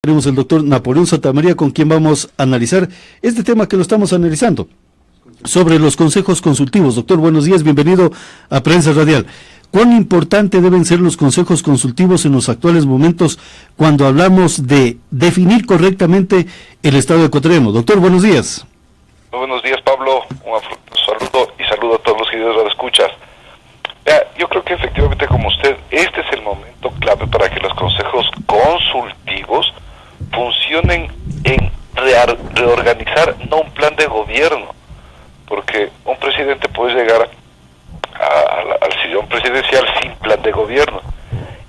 Tenemos el doctor Napoleón Santamaría, con quien vamos a analizar este tema que lo estamos analizando, sobre los consejos consultivos. Doctor, buenos días, bienvenido a Prensa Radial. ¿Cuán importante deben ser los consejos consultivos en los actuales momentos cuando hablamos de definir correctamente el Estado ecuatoriano? Doctor, buenos días. Muy buenos días, Pablo. Un saludo y saludo a todos los seguidores de escuchas. Yo creo que efectivamente, como usted, este es el momento clave para que los consejos consultivos funcionen en reorganizar no un plan de gobierno, porque un presidente puede llegar al sillón presidencial sin plan de gobierno,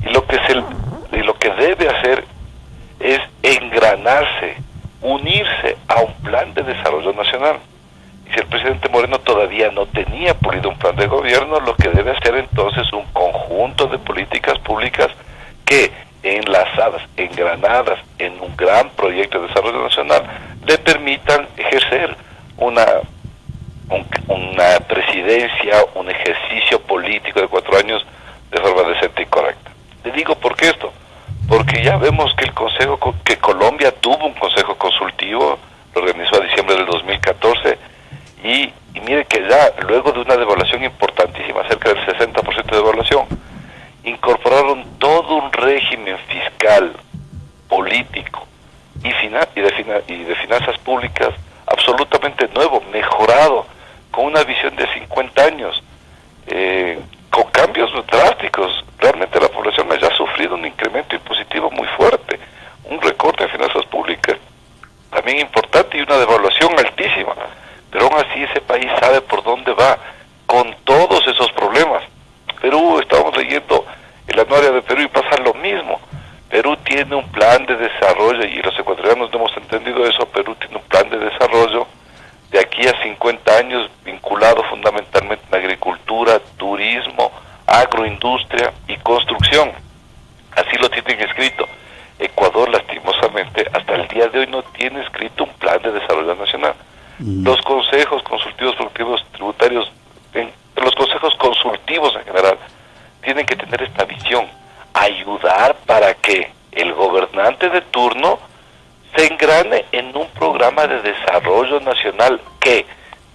y lo que debe hacer es engranarse, unirse a un plan de desarrollo nacional. Y si el presidente Moreno todavía no tenía pulido un plan de gobierno, lo que debe hacer entonces un conjunto de políticas públicas que, enlazadas, engranadas en un gran proyecto de desarrollo nacional, le permitan ejercer una presidencia, un ejercicio político de 4 años de forma decente y correcta. Le digo por qué esto, porque ya vemos que Colombia tuvo un consejo consultivo, lo organizó a diciembre del 2014, y mire que ya luego de una devaluación importantísima, cerca del 60% de devaluación, incorporaron todo un régimen fiscal, político y de finanzas públicas absolutamente nuevo, mejorado, con una visión de 50 años, con cambios drásticos. Realmente la población haya sufrido un incremento impositivo muy fuerte, un recorte de finanzas públicas también importante y una devaluación altísima, pero aún así ese país sabe por dónde va con todos esos problemas. Perú, estábamos leyendo el anuario de Perú y pasa lo mismo. Perú tiene un plan de desarrollo, y los ecuatorianos no hemos entendido eso. Perú tiene un plan de desarrollo de aquí a 50 años vinculado fundamentalmente en agricultura, turismo, agroindustria y construcción. Así lo tienen escrito. Ecuador, lastimosamente, hasta el día de hoy no tiene escrito un plan de desarrollo nacional. Los consejos consultivos productivos tributarios, los consejos consultivos en general, tienen que tener esta visión, ayudar para que el gobernante de turno se engrane en un programa de desarrollo nacional que,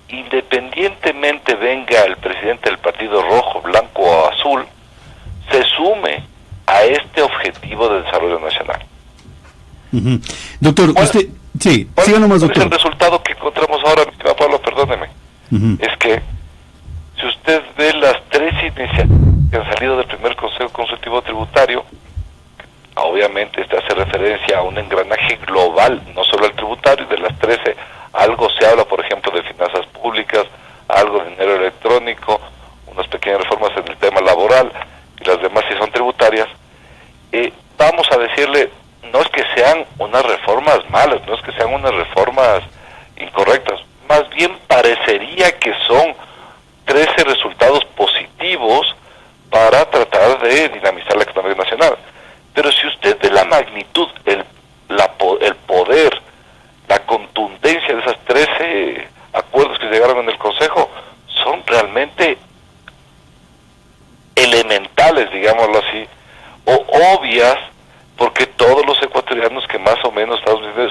independientemente venga el presidente del partido rojo, blanco o azul, se sume a este objetivo de desarrollo nacional. Doctor, usted... Sí, siga nomás, doctor. El resultado que encontramos ahora, Pablo, perdóneme, es que si usted ve las 3 iniciativas que han salido del primer Consejo Consultivo Tributario, obviamente este hace referencia a un engranaje global, no solo al tributario. De las 13, algo se habla, por ejemplo, de finanzas públicas, algo de dinero electrónico, unas pequeñas reformas en el tema laboral, y las demás sí son tributarias. Vamos a decirle, no es que sean unas reformas malas, no es que sean unas reformas incorrectas, más bien parecería que son 13 resultados positivos para tratar de dinamizar la economía nacional. Pero si usted ve la magnitud, el poder, la contundencia de esas 13 acuerdos que llegaron en el Consejo, son realmente elementales, digámoslo así, o obvias, porque todos los ecuatorianos que más o menos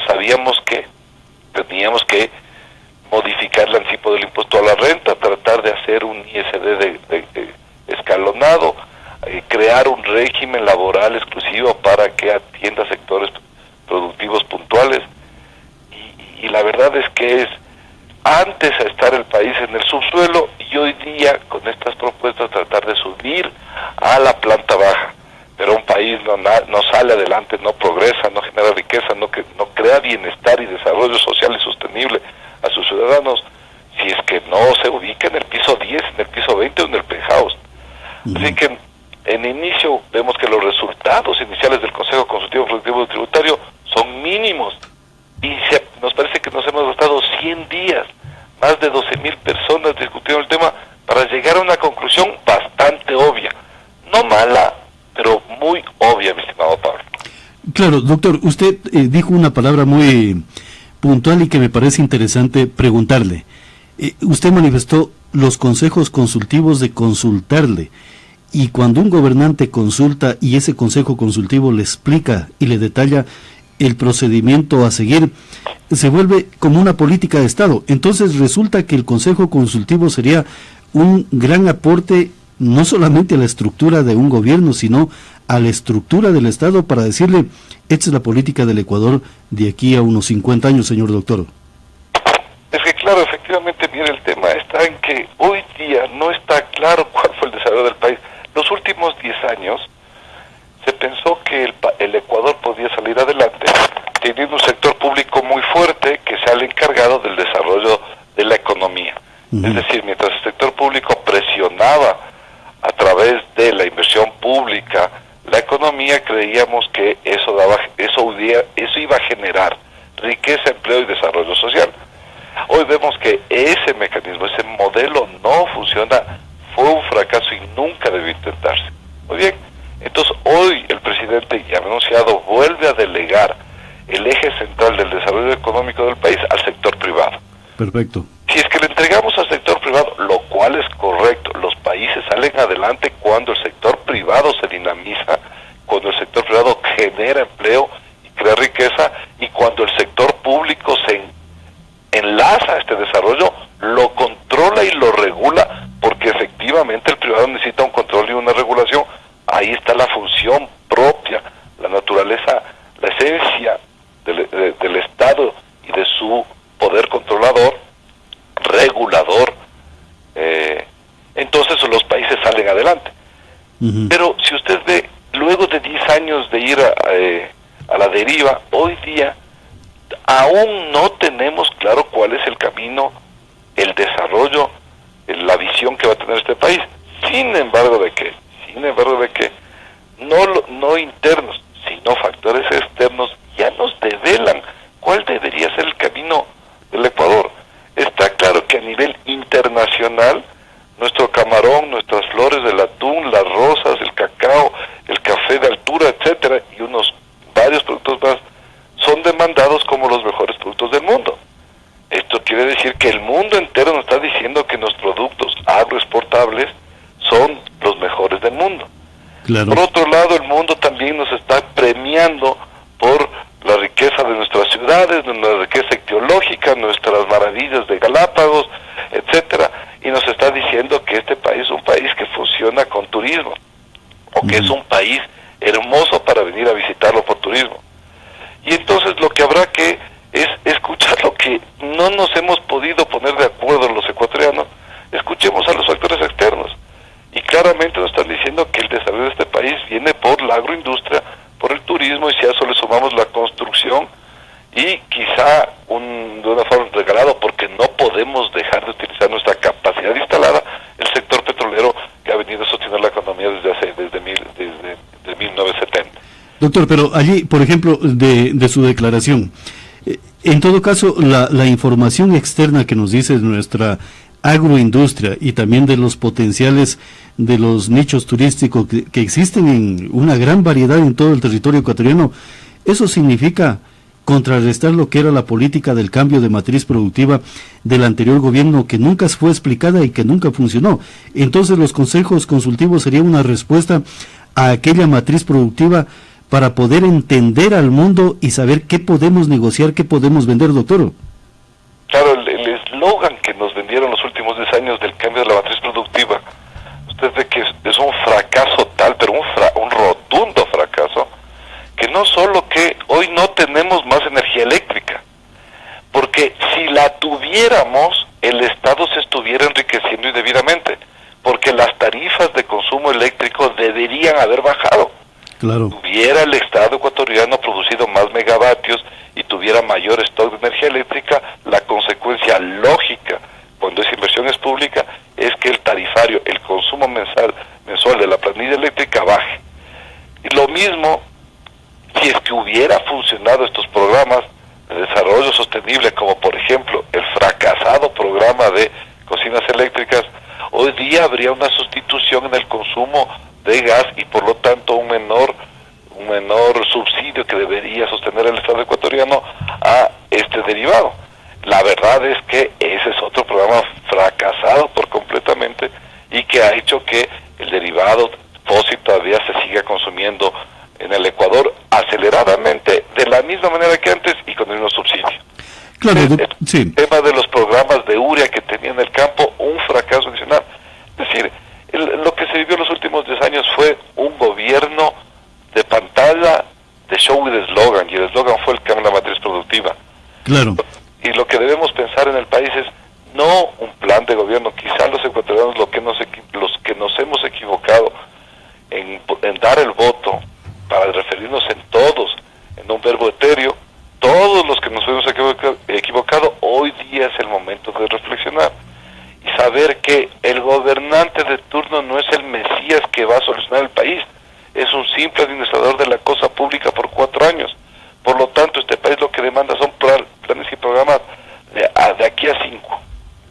sabíamos que teníamos que modificar el anticipo del impuesto a la renta, tratar de hacer un ISD escalonado, crear un régimen laboral exclusivo para que atienda sectores productivos puntuales, y la verdad es que es antes a estar el país en el subsuelo, y hoy día con estas propuestas tratar de subir a la planta baja. Pero un país no sale adelante, no progresa, no genera riqueza, no crea bienestar y desarrollo social y sostenible a sus ciudadanos, si es que no se ubica en el piso 10, en el piso 20 o en el penthouse. Así que en inicio vemos que los resultados iniciales del Consejo Consultivo Productivo Tributario son mínimos, y nos parece que nos hemos gastado 100 días, más de 12,000 personas discutiendo el tema para llegar a una conclusión bastante obvia, no mala, pero muy obvia, mi estimado Pablo. Claro, doctor, usted dijo una palabra muy puntual y que me parece interesante preguntarle. Usted manifestó los consejos consultivos de consultarle, y cuando un gobernante consulta y ese consejo consultivo le explica y le detalla el procedimiento a seguir, se vuelve como una política de Estado. Entonces resulta que el Consejo Consultivo sería un gran aporte no solamente a la estructura de un gobierno, sino a la estructura del Estado para decirle, esta es la política del Ecuador de aquí a unos 50 años, señor doctor. Es que claro, efectivamente, mire, el tema está en que hoy día no está claro cuál fue el desarrollo del país. Los últimos 10 años se pensó que el Ecuador podía salir adelante teniendo un sector público muy fuerte que sea el encargado del desarrollo de la economía. Es decir, mientras el sector público presionaba a través de la inversión pública la economía, creíamos que eso iba a generar riqueza, empleo y desarrollo social. Hoy vemos que ese mecanismo, ese modelo no funciona, fue un fracaso y nunca debió intentarse. Muy bien, entonces hoy el presidente, ya ha anunciado, vuelve a delegar el eje central del desarrollo económico del país al sector privado. Perfecto. Si es que le entregamos al sector privado, lo cual es correcto, los países salen adelante cuando el sector privado se dinamiza, cuando el sector privado genera empleo y crea riqueza, y cuando el sector público se enlaza a este desarrollo, lo controla y lo regula, porque efectivamente el privado necesita un control y una regulación. Ahí está la función propia, la naturaleza, la esencia del Estado y de su poder controlador, regulador. Entonces los países salen adelante. Pero si usted ve, luego de 10 años de ir a la deriva, hoy día aún no tenemos claro cuál es el camino, el desarrollo, la visión que va a tener este país. Sin embargo de que no internos, sino factores externos ya nos develan cuál debería ser el camino del Ecuador. Está claro que a nivel internacional, nuestro camarón, nuestras flores del atún, las rosas, el cacao, el café de altura, etcétera, y varios productos más, son demandados como los mejores productos del mundo. Esto quiere decir que el mundo entero nos está diciendo que los productos agroexportables son los mejores del mundo. Claro. Por otro lado, el mundo también nos está premiando por la riqueza de nuestras ciudades, nuestra riqueza ictiológica, nuestras maravillas de Galápagos, etcétera, y nos está diciendo que este país es un país que funciona con turismo, o que es un país hermoso para venir a visitarlo por turismo. Y entonces lo que habrá que es escuchar lo que no nos hemos podido poner de acuerdo los ecuatorianos. Escuchemos a los factores externos, y claramente nos están diciendo que el desarrollo de este país viene por la agroindustria, por el turismo, y si a eso le sumamos la construcción y quizá de una forma regalada, porque no podemos dejar de utilizar nuestra capacidad instalada, el sector petrolero que ha venido a sostener la economía desde 1970. Doctor, pero allí, por ejemplo, de su declaración, en todo caso, la información externa que nos dice nuestra agroindustria y también de los potenciales de los nichos turísticos que existen en una gran variedad en todo el territorio ecuatoriano, eso significa contrarrestar lo que era la política del cambio de matriz productiva del anterior gobierno, que nunca fue explicada y que nunca funcionó. Entonces los consejos consultivos serían una respuesta a aquella matriz productiva para poder entender al mundo y saber qué podemos negociar, qué podemos vender, doctor. Claro, el eslogan que nos vendieron los últimos 10 años del cambio de la matriz productiva, usted ve que es un fracaso tal, pero un rotundo fracaso, que no solo que hoy no tenemos más energía eléctrica, porque si la tuviéramos, el Estado se estuviera enriqueciendo indebidamente, porque las tarifas de consumo eléctrico deberían haber bajado. Claro. Tuviera el Estado ecuatoriano producido más megavatios y tuviera mayor stock de energía eléctrica, la consecuencia lógica, cuando esa inversión es pública, es que el tarifario, el consumo mensual de la planilla eléctrica baje. Y lo mismo, si es que hubiera funcionado estos programas de desarrollo sostenible, como por ejemplo el fracasado programa de cocinas eléctricas, hoy día habría una sustitución en el consumo de gas y por lo tanto un menor subsidio que debería sostener el Estado ecuatoriano a este derivado. La verdad es que ese es otro programa fracasado por completamente y que ha hecho que el derivado fósil todavía se siga consumiendo en el Ecuador aceleradamente, de la misma que antes y con el mismo subsidio. Claro, sí. El tema de los programas de urea que tenía en el campo, un fracaso adicional. Es decir, lo que se vivió en los últimos 10 años fue un gobierno de pantalla, de show y de eslogan, y el eslogan fue el cambio de la matriz productiva. Claro. Y lo que debemos pensar en el país es no un plan de gobierno. Quizá los ecuatorianos, los que nos hemos equivocado en dar el voto, para referirnos en todos, en un verbo etéreo, todos los que nos hemos equivocado, hoy día es el momento de reflexionar y saber que el gobernante de turno no es el Mesías que va a solucionar el país, es un simple administrador de la cosa pública por 4 años. Por lo tanto, este país lo que demanda son planes y programas de aquí a 5,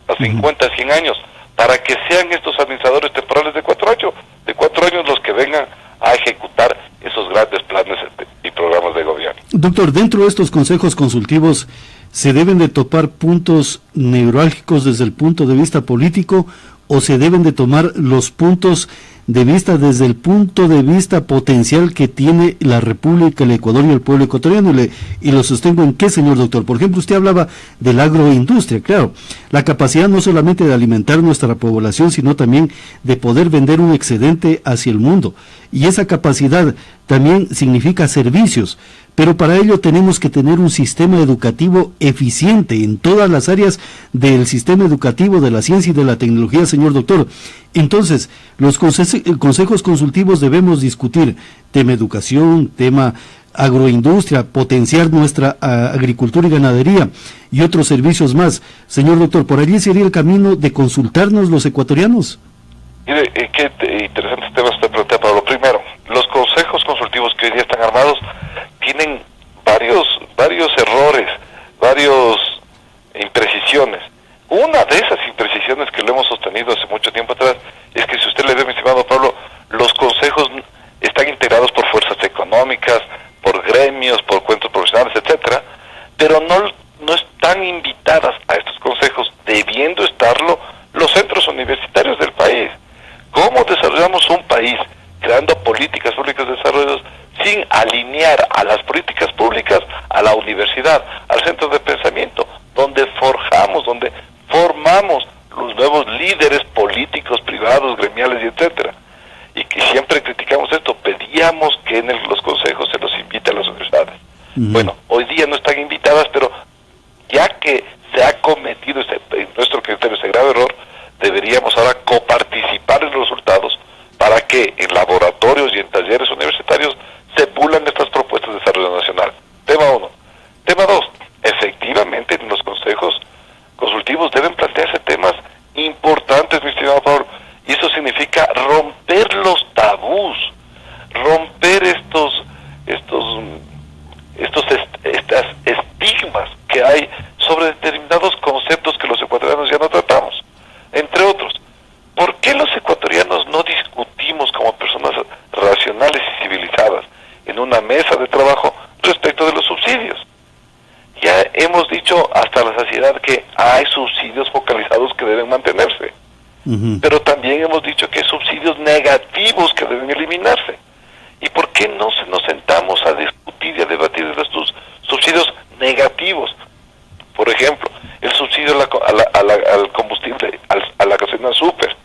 a 50, 100 años, para que sean estos administradores temporales de 4 años los que vengan a ejecutar esos grandes planes y programas de gobierno. Doctor, dentro de estos consejos consultivos, ¿se deben de topar puntos neurálgicos desde el punto de vista político o se deben de tomar los puntos de vista desde el punto de vista potencial que tiene la República, el Ecuador y el pueblo ecuatoriano? Y lo sostengo en qué, señor doctor. Por ejemplo, usted hablaba de la agroindustria, claro, la capacidad no solamente de alimentar nuestra población, sino también de poder vender un excedente hacia el mundo. Y esa capacidad también significa servicios, pero para ello tenemos que tener un sistema educativo eficiente en todas las áreas del sistema educativo, de la ciencia y de la tecnología, señor doctor. Entonces, los consejos consultivos debemos discutir tema educación, tema agroindustria, potenciar nuestra agricultura y ganadería y otros servicios más. Señor doctor, ¿por allí sería el camino de consultarnos los ecuatorianos? Mire, qué interesantes temas usted plantea, Pablo. Primero, los consejos consultivos que hoy día están armados tienen varios errores, varias imprecisiones. Una de esas imprecisiones que lo hemos sostenido hace mucho tiempo atrás es que, si usted le ve, mi estimado Pablo, los consejos están integrados por fuerzas económicas, por gremios, por cuentos profesionales, etcétera, pero no están invitadas a estos consejos, debiendo estarlo los centros universitarios del país. ¿Cómo desarrollamos un país creando políticas públicas de desarrollo sin alinear a las políticas públicas a la universidad, al centro de pensamiento, donde forjamos, donde formamos los nuevos líderes políticos, privados, gremiales y etcétera? Y que siempre criticamos esto, pedíamos que en los consejos se los invite a las universidades. Bueno, hoy día no están invitadas, pero ya que se ha cometido en nuestro criterio ese grave error, deberíamos ahora coparticipar en los resultados para que en laboratorios y en talleres universitarios se pulan estas propuestas de desarrollo nacional. Tema 1. Tema 2. Efectivamente, en los consejos consultivos deben plantearse temas importantes, mi estimado Pablo, y eso significa romper los tabús, romper estos estigmas que hay sobre determinados conceptos que los ecuatorianos ya no tratamos. Entre otros, ¿por qué los ecuatorianos no discutimos como personas racionales y civilizadas en una mesa de trabajo respecto de los subsidios? Ya hemos dicho hasta la saciedad que hay subsidios focalizados que deben mantenerse, pero también hemos dicho que hay subsidios negativos que deben eliminarse. ¿Y por qué no nos sentamos a discutir y a debatir de estos subsidios negativos? Por ejemplo, el subsidio al combustible, a la gasolina súper,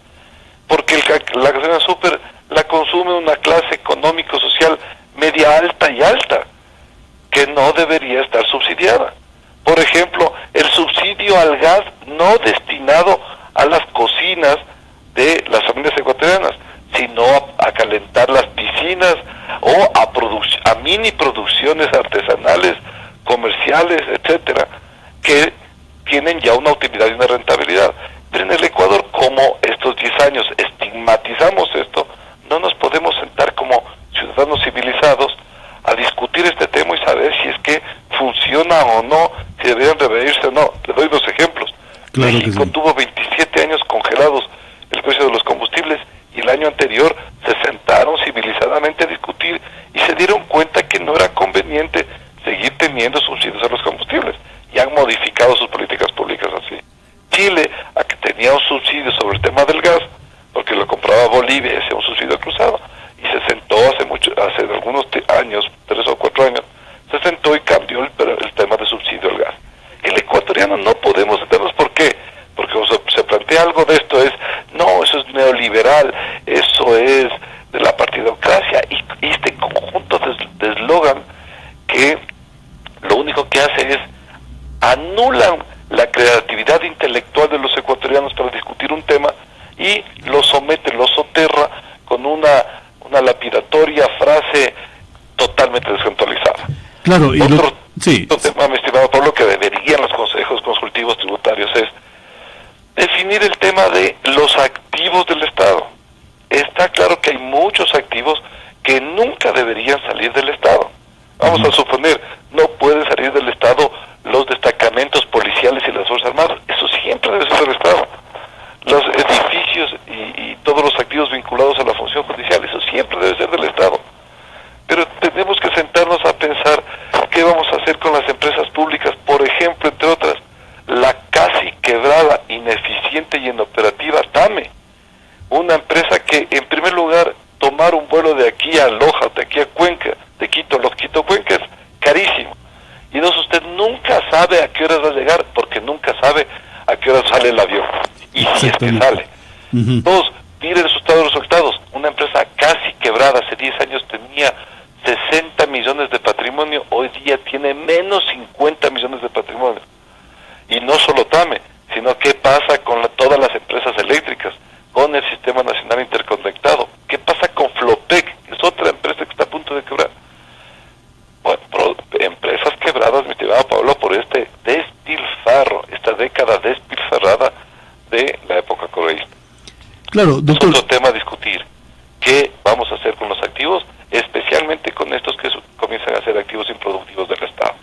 porque la gasolina súper la consume una clase económico-social media alta y alta, que no debería estar subsidiada. Por ejemplo, el subsidio al gas no destinado a las cocinas de las familias ecuatorianas, sino a calentar las piscinas o a mini producciones artesanales, comerciales, etcétera, que tienen ya una utilidad y una rentabilidad. Pero en el Ecuador, como estos 10 años estigmatizamos esto, no nos podemos sentar como ciudadanos civilizados a discutir este tema y saber si es que funciona o no, si deberían revertirse o no. Le doy 2 ejemplos. Claro, México tuvo 27 años congelados el precio de los combustibles, y el año anterior se sentaron civilizadamente a discutir y se dieron cuenta que no era conveniente seguir teniendo subsidios a los combustibles, y han modificado sus políticas públicas así. Chile, a que tenía un subsidio sobre el tema del gas, porque lo compraba Bolivia y hacía un subsidio cruzado, y se sentó hace algunos años, 3 o 4 años, se sentó y cambió el único que hace es anulan la creatividad intelectual de los ecuatorianos para discutir un tema y lo somete, lo soterra con una lapidatoria frase totalmente descontextualizada. Claro, y otro sí. tema, mi estimado Pablo, que deberían los consejos consultivos tributarios es definir el tema de los activos del Estado. Está claro que hay muchos activos que nunca deberían salir del Estado. Vamos a suponer, no pueden salir del Estado los destacamentos policiales y las Fuerzas Armadas. Eso siempre debe ser del Estado. Los edificios y todos los activos vinculados a la función judicial, eso siempre debe ser del Estado. Pero tenemos que sentarnos a pensar qué vamos a hacer con las empresas públicas, por ejemplo, entre otras, la casi quebrada, ineficiente y inoperativa TAME, una empresa que, en primer lugar, tomar un vuelo de aquí a Loja, de aquí a Cuenca, de Quito, los Quito-Cuenca es carísimo. Y entonces usted nunca sabe a qué horas va a llegar, porque nunca sabe a qué horas sale el avión. Y si es que sale. Dos, mire sus resultados. Una empresa casi quebrada, hace 10 años tenía 60 millones de patrimonio, hoy día tiene menos 50 millones de patrimonio. Y no solo TAME, sino qué pasa con todas las empresas eléctricas, con el Sistema Nacional Interconectado. ¿Qué pasa con Flopec, que es otra empresa que está a punto de quebrar? Bueno, empresas quebradas, mi estimado Pablo, por este despilfarro, esta década despilfarrada de la época correísta. Claro, doctor. Es otro tema a discutir. ¿Qué vamos a hacer con los activos? Especialmente con estos que comienzan a ser activos improductivos del Estado.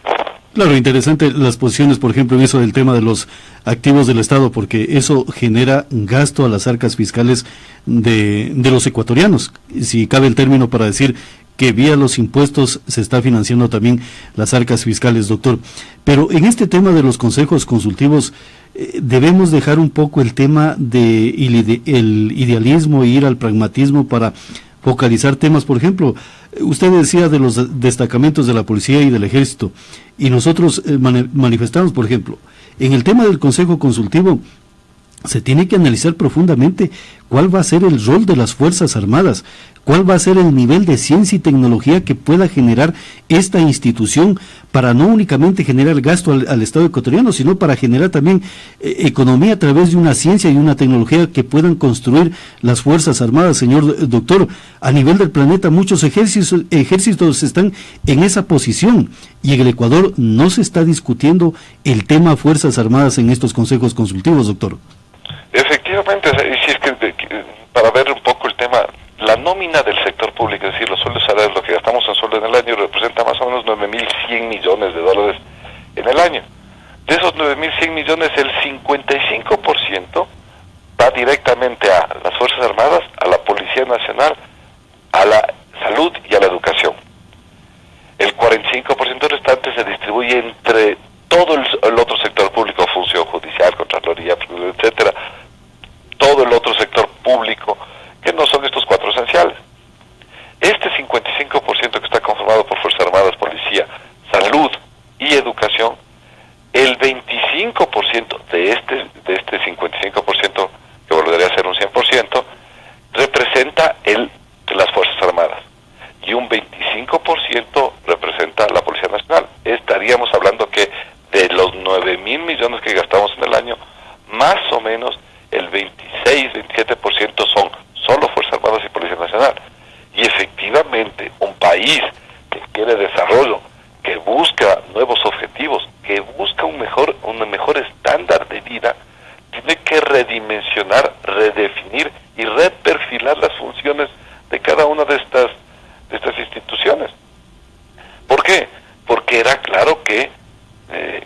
Claro, interesante las posiciones, por ejemplo, en eso del tema de los activos del Estado, porque eso genera gasto a las arcas fiscales de los ecuatorianos, si cabe el término para decir que vía los impuestos se está financiando también las arcas fiscales, doctor. Pero en este tema de los consejos consultivos, debemos dejar un poco el tema de el idealismo e ir al pragmatismo para focalizar temas. Por ejemplo, usted decía de los destacamentos de la policía y del ejército, y nosotros manifestamos, por ejemplo, en el tema del consejo consultivo, se tiene que analizar profundamente cuál va a ser el rol de las Fuerzas Armadas, cuál va a ser el nivel de ciencia y tecnología que pueda generar esta institución para no únicamente generar gasto al Estado ecuatoriano, sino para generar también economía a través de una ciencia y una tecnología que puedan construir las Fuerzas Armadas. Señor doctor, a nivel del planeta muchos ejércitos están en esa posición y en el Ecuador no se está discutiendo el tema Fuerzas Armadas en estos consejos consultivos, doctor. Efectivamente, y si es que para ver un poco el tema, la nómina del sector público, es decir, los sueldos salarios, lo que gastamos en sueldo en el año, representa más o menos 9.100 millones de dólares en el año. De esos 9.100 millones, el 55% va directamente a las Fuerzas Armadas, a la Policía Nacional, a la salud y a la educación. El 45% restante se distribuye entre todo el otro sector público, función judicial, contraloría, etcétera, todo el otro sector público, que no son estos cuatro esenciales. Este 55% que está conformado por Fuerzas Armadas, Policía, Salud y Educación, el 25% de este 55%, que volvería a ser un 100%, representa las Fuerzas Armadas, y un 25% representa la Policía Nacional. Estaríamos hablando que de los 9.000 millones que gastamos en el año, más o menos el 26-27% son solo Fuerzas Armadas y Policía Nacional. Y efectivamente, un país que quiere desarrollo, que busca nuevos objetivos, que busca un mejor estándar de vida, tiene que redimensionar, redefinir y reperfilar las funciones de cada una de estas instituciones. ¿Por qué? Porque era claro que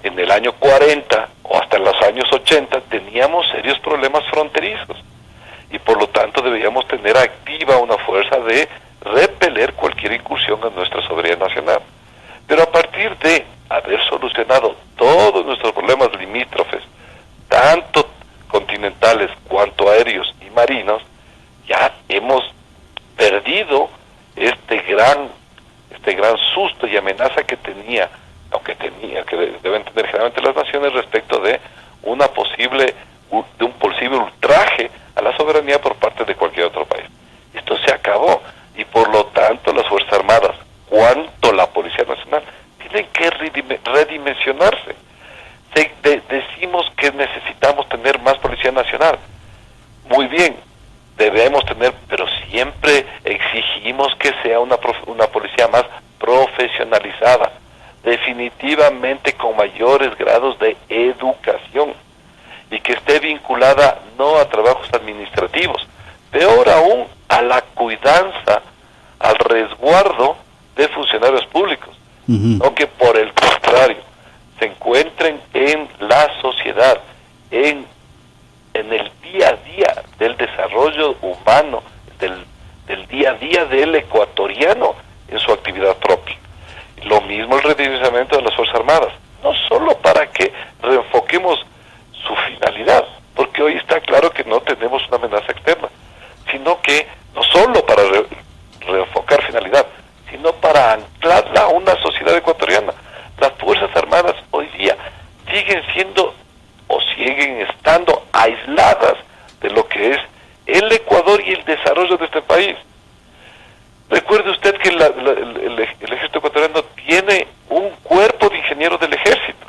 en el año 40 o hasta en los años 80 teníamos serios problemas fronterizos y por lo tanto debíamos tener activa una fuerza de repeler cualquier incursión en nuestra soberanía nacional. Pero a partir de haber solucionado todos nuestros problemas limítrofes, tanto continentales cuanto aéreos y marinos, ya hemos perdido este gran susto y amenaza que deben tener generalmente las naciones respecto de un posible ultraje a la soberanía por parte de cualquier otro país. Esto se acabó y por lo tanto las Fuerzas Armadas, cuanto la Policía Nacional, tienen que redimensionarse. Decimos que necesitamos tener más Policía Nacional. Muy bien, debemos tener, pero siempre exigimos que sea una policía más profesionalizada, definitivamente con mayores grados de educación, y que esté vinculada no a trabajos administrativos, peor aún a la cuidanza, al resguardo de funcionarios públicos, no que por el contrario se encuentren en la sociedad, en el día a día del desarrollo humano, del día a día del ecuatoriano en su actividad propia. Lo mismo el redimensionamiento de las Fuerzas Armadas, no solo para que reenfoquemos su finalidad, porque hoy está claro que no tenemos una amenaza externa, sino que no solo para reenfocar finalidad, sino para anclarla a una sociedad ecuatoriana. Las Fuerzas Armadas hoy día siguen siendo o siguen estando aisladas de lo que es el Ecuador y el desarrollo de este país. Recuerde usted que el ejército ecuatoriano tiene un cuerpo de ingenieros del ejército.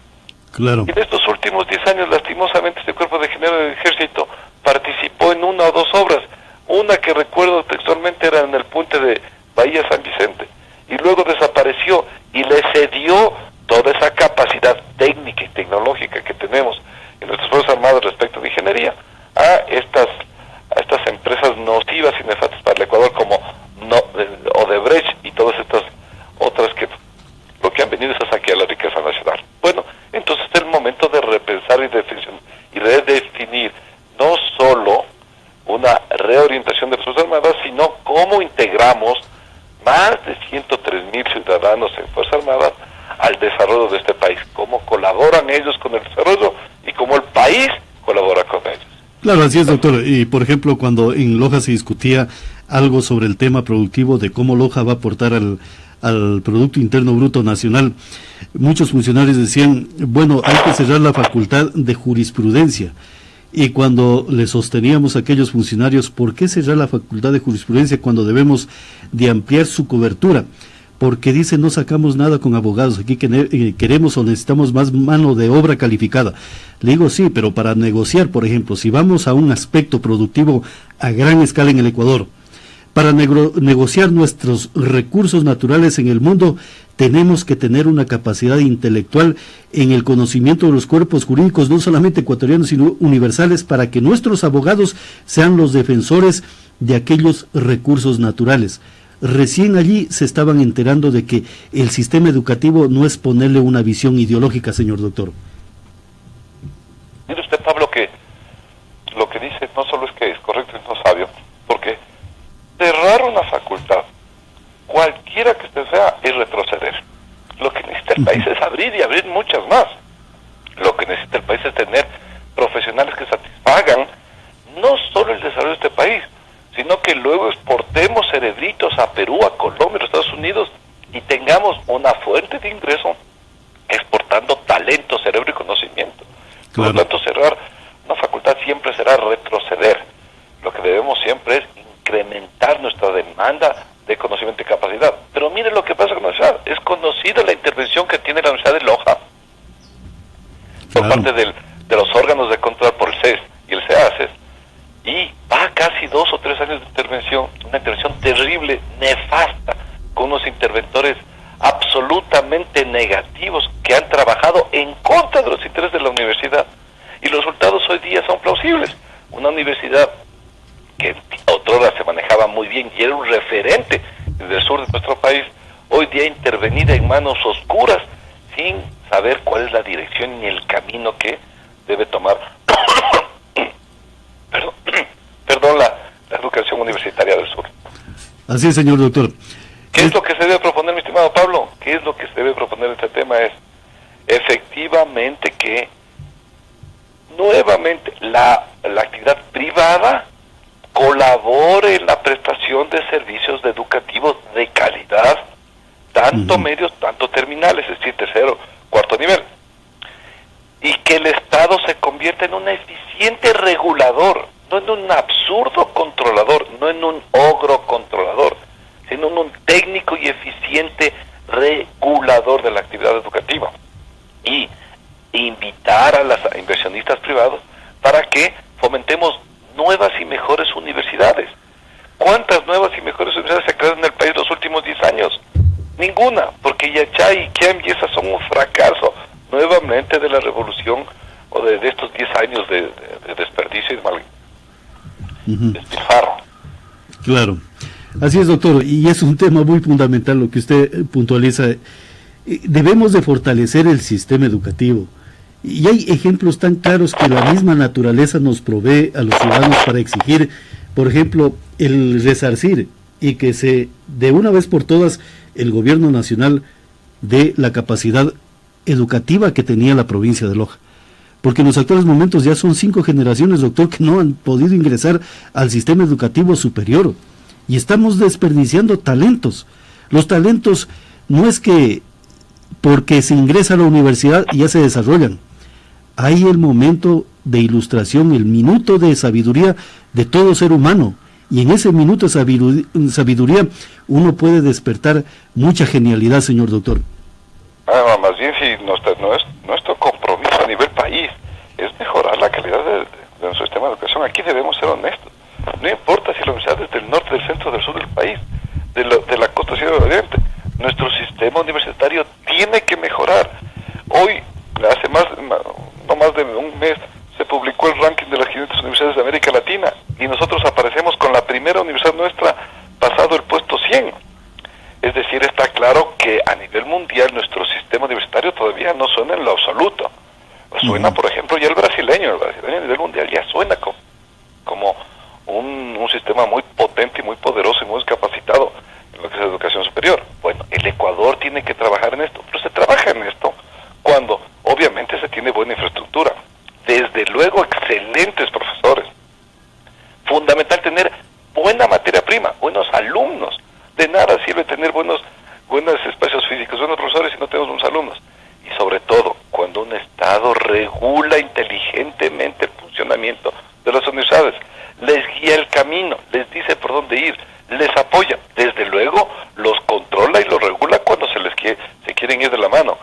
Claro. En estos últimos 10 años, lastimosamente, este cuerpo de ingenieros del ejército participó en una o dos obras. Una que recuerdo textualmente era en el puente de Bahía San Vicente, y luego desapareció y le cedió toda esa capacidad técnica y tecnológica que tenemos en nuestras Fuerzas Armadas respecto de ingeniería a estas empresas nocivas y nefastas para el Ecuador como Odebrecht y todas estas otras que lo que han venido es a saquear la riqueza nacional. Bueno, entonces es el momento de repensar y redefinir no solo una reorientación de las Fuerzas Armadas, sino cómo integramos más de 103,000 ciudadanos en Fuerzas Armadas al desarrollo de este país, cómo colaboran ellos con el desarrollo y cómo el país colabora con ellos. Claro, así es, doctor. Y por ejemplo, cuando en Loja se discutía algo sobre el tema productivo, de cómo Loja va a aportar al Producto Interno Bruto Nacional, muchos funcionarios decían, bueno, hay que cerrar la facultad de jurisprudencia. Y cuando le sosteníamos a aquellos funcionarios, ¿por qué cerrar la facultad de jurisprudencia cuando debemos de ampliar su cobertura? Porque dice, no sacamos nada con abogados, aquí queremos o necesitamos más mano de obra calificada. Le digo, sí, pero para negociar, por ejemplo, si vamos a un aspecto productivo a gran escala en el Ecuador, para negociar nuestros recursos naturales en el mundo, tenemos que tener una capacidad intelectual en el conocimiento de los cuerpos jurídicos, no solamente ecuatorianos, sino universales, para que nuestros abogados sean los defensores de aquellos recursos naturales. Recién allí se estaban enterando de que el sistema educativo no es ponerle una visión ideológica, señor doctor. Mire usted, Pablo, que lo que dice no solo es que es correcto, es no sabio, porque cerrar una facultad, cualquiera que usted sea, es retroceder. Lo que necesita el país es abrir y abrir muchas más. Lo que necesita el país es tener profesionales que satisfagan no solo el desarrollo de este país, sino que luego exportemos cerebritos a Perú, a Colombia, a los Estados Unidos, y tengamos una fuente de ingreso exportando talento, cerebro y conocimiento. Claro. Por lo tanto, cerrar una facultad siempre será retroceder. Lo que debemos siempre es incrementar nuestra demanda de conocimiento y capacidad. Pero mire lo que pasa con la universidad. Es conocida la intervención que tiene la Universidad de Loja por parte de los órganos de control, por el CES y el CEACES, y va casi 2 o 3 años de intervención, una intervención terrible, nefasta, con unos interventores absolutamente negativos que han trabajado en contra de los intereses de la universidad, y los resultados hoy día son plausibles. Una universidad que otrora se manejaba muy bien y era un referente del sur de nuestro país, hoy día intervenida en manos oscuras, sin saber cuál es la dirección ni el camino que debe tomar la educación universitaria del sur. Así es, señor doctor. ¿Qué es lo que se debe proponer, mi estimado Pablo? ¿Qué es lo que se debe proponer en este tema? Es efectivamente que nuevamente la actividad privada colabore en la prestación de servicios educativos de calidad, tanto medios, tanto terminales, es decir, tercero, cuarto nivel, y que el Estado se convierta en un eficiente regulador, no en un absurdo controlador, no en un ogro controlador, sino en un técnico y eficiente regulador de la actividad educativa y invitar a los inversionistas privados para que fomentemos nuevas y mejores universidades. ¿Cuántas nuevas y mejores universidades se crearon en el país los últimos 10 años? Ninguna, porque Yachay y Kem y esas son un fracaso nuevamente de la revolución o de estos 10 años de desperdicio y de mal despilfarro. Claro, así es, doctor, y es un tema muy fundamental lo que usted puntualiza. Debemos de fortalecer el sistema educativo, y hay ejemplos tan claros que la misma naturaleza nos provee a los ciudadanos para exigir, por ejemplo, el resarcir y que de una vez por todas, el gobierno nacional dé la capacidad educativa que tenía la provincia de Loja. Porque en los actuales momentos ya son 5 generaciones, doctor, que no han podido ingresar al sistema educativo superior. Y estamos desperdiciando talentos. Los talentos no es que porque se ingresa a la universidad ya se desarrollan. Hay el momento de ilustración, el minuto de sabiduría de todo ser humano. Y en ese minuto de sabiduría uno puede despertar mucha genialidad, señor doctor. Más bien, si nuestro compromiso a nivel país es mejorar la calidad de nuestro sistema de educación. Aquí debemos ser honestos. No importa si la universidad es del norte, del centro, del sur del país, de la costa sur del oriente. Nuestro sistema universitario tiene que mejorar. Hoy, hace no más de un mes, se publicó el ranking de las 500 universidades de América Latina y nosotros aparecemos con la primera universidad nuestra pasado el puesto 100. Es decir, está claro que a nivel mundial nuestro sistema universitario todavía no suena en lo absoluto. Suena, por ejemplo, ya el brasileño a nivel mundial ya suena como un sistema muy potente y muy poderoso y muy capacitado en lo que es educación superior. Bueno, el Ecuador tiene que trabajar en esto, pero se trabaja en esto cuando obviamente se tiene buena infraestructura. Desde luego, excelentes profesores. Fundamental tener buena materia prima, buenos alumnos. De nada sirve tener buenos espacios físicos, buenos profesores si no tenemos buenos alumnos. Y sobre todo, cuando un Estado regula inteligentemente el funcionamiento de las universidades, les guía el camino, les dice por dónde ir, les apoya. Desde luego, los controla y los regula cuando se quieren ir de la mano.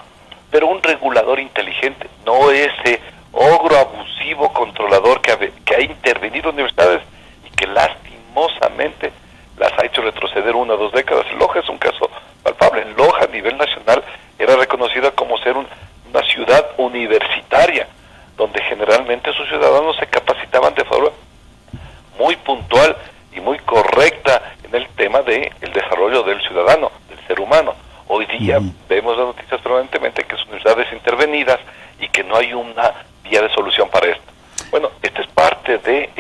Pero un regulador inteligente, no ese ogro abusivo controlador que ha intervenido en universidades y que lastimosamente las ha hecho retroceder 1 o 2 décadas. Loja es un caso palpable. Loja a nivel nacional era reconocida como ser una ciudad universitaria, donde generalmente sus ciudadanos se capacitaban de forma muy puntual y muy correcta en el tema del desarrollo del ciudadano, del ser humano. Hoy día vemos las noticias permanentemente que son universidades intervenidas y que no hay una vía de solución para esto. Bueno, esta es parte de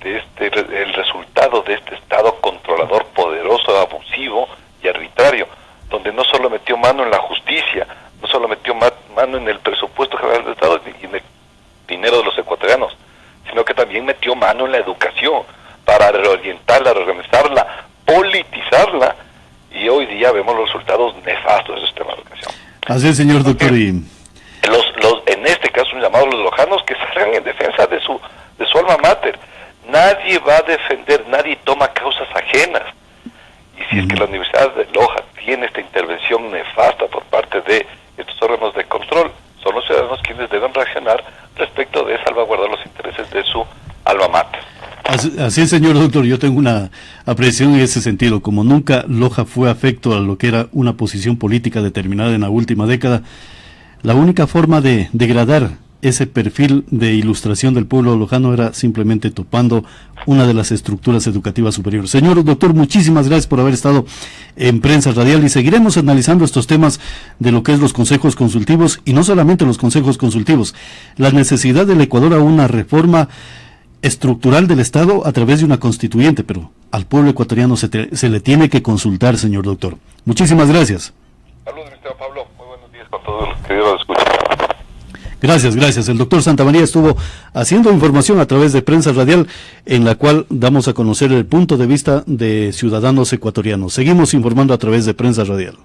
el resultado de este Estado controlador, poderoso, abusivo y arbitrario, donde no solo metió mano en la justicia, no solo metió mano en el presupuesto general del Estado y en el dinero de los ecuatorianos, sino que también metió mano en la educación para reorientarla, reorganizarla, politizarla, y hoy día vemos los resultados nefastos de ese sistema de educación. Así es, señor doctor. Y en este caso, un llamado a los lojanos que salgan en defensa de su alma mater. Nadie va a defender, nadie toma causas ajenas. Y si es que la Universidad de Loja tiene esta intervención nefasta por parte de estos órganos de control, son los ciudadanos quienes deben reaccionar respecto de salvaguardar los intereses de su alma mater. Así es, señor doctor, yo tengo una apreciación en ese sentido. Como nunca Loja fue afecto a lo que era una posición política determinada en la última década, la única forma de degradar ese perfil de ilustración del pueblo lojano era simplemente topando una de las estructuras educativas superiores. Señor doctor, muchísimas gracias por haber estado en Prensa Radial y seguiremos analizando estos temas de lo que es los consejos consultivos y no solamente los consejos consultivos, la necesidad del Ecuador a una reforma estructural del Estado a través de una constituyente, pero al pueblo ecuatoriano se le tiene que consultar, señor doctor. Muchísimas gracias. Saludos, Mr. Pablo. Muy buenos días con todos los que nos escuchan. Gracias. El doctor Santamaría estuvo haciendo información a través de Prensa Radial, en la cual damos a conocer el punto de vista de ciudadanos ecuatorianos. Seguimos informando a través de Prensa Radial.